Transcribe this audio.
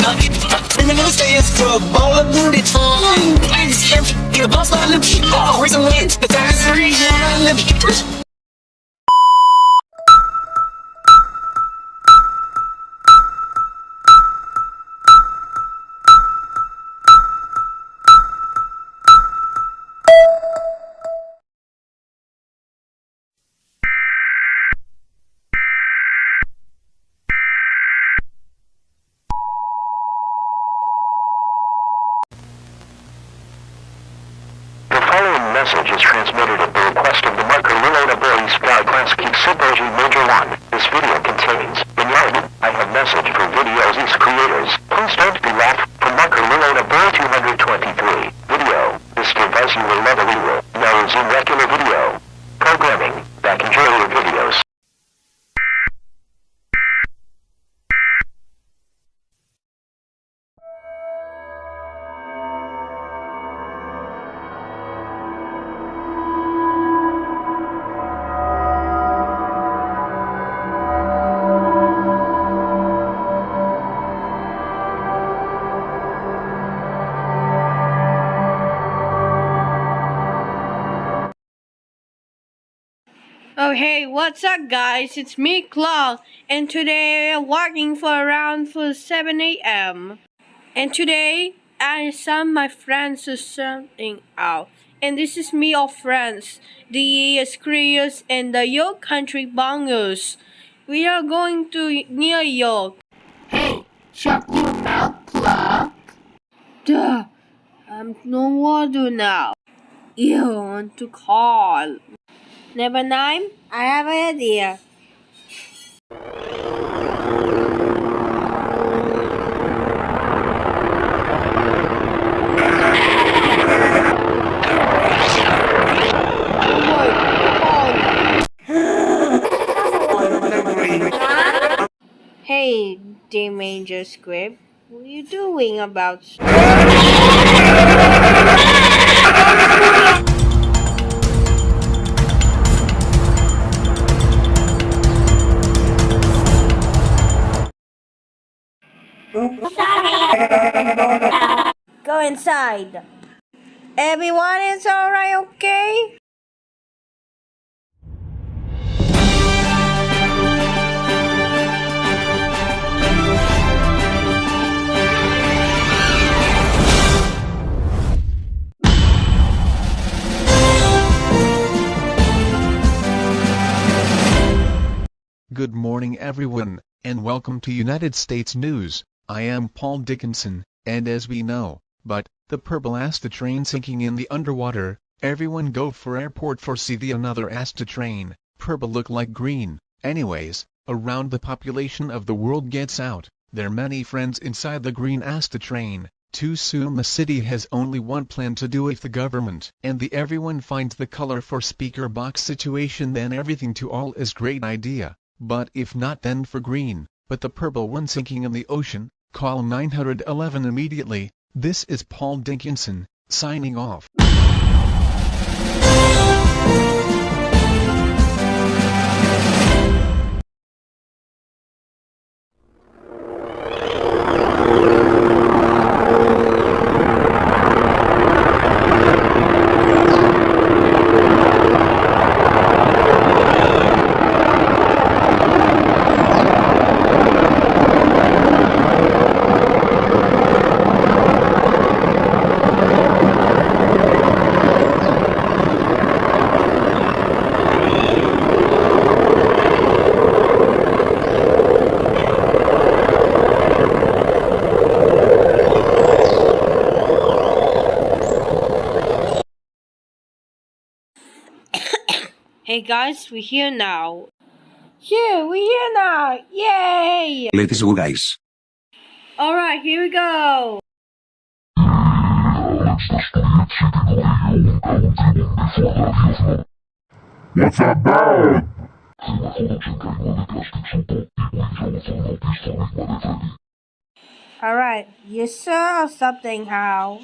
Criminal stay struck, ball of booty time. I just can't get a boss on the beat. Always a win. The time's free. Let me get message is transmitted at the request of the marker relatability sky class keeps emoji major 1. This video contains vignette. I have message for videos is creators. Please don't be laughed. From marker relatability 223. Video. This device you will never will. Now resume regular video. Programming. Back enjoy your videos. Oh hey, what's up guys? It's me, Clark, and today I'm walking for around 7 a.m. And today I saw my friends are something out. And this is me of friends, the Skrius and the York Country Bongos. We are going to near York. Hey, shut your mouth, Clark. Duh, I'm no water now. You want to call. Never mind, I have an idea. Hey, Danger Script, what are you doing about? Go inside. Everyone is alright, okay? Good morning everyone, and welcome to United States News. I am Paul Dickinson, and as we know, the purple Asta train sinking in the underwater, everyone go for airport for see the another Asta train, purple look like green. Anyways, around the population of the world gets out, there many friends inside the green Asta train. Too soon the city has only one plan to do if the government and the everyone finds the color for speaker box situation then everything to all is great idea, but if not then for green, but the purple one sinking in the ocean. Call 911 immediately. This is Paul Dickinson, signing off. Hey guys, we're here now. Yeah, we're here now. Yay! Let's go, guys. Alright, here we go. What's up, dog? Alright, you saw something how?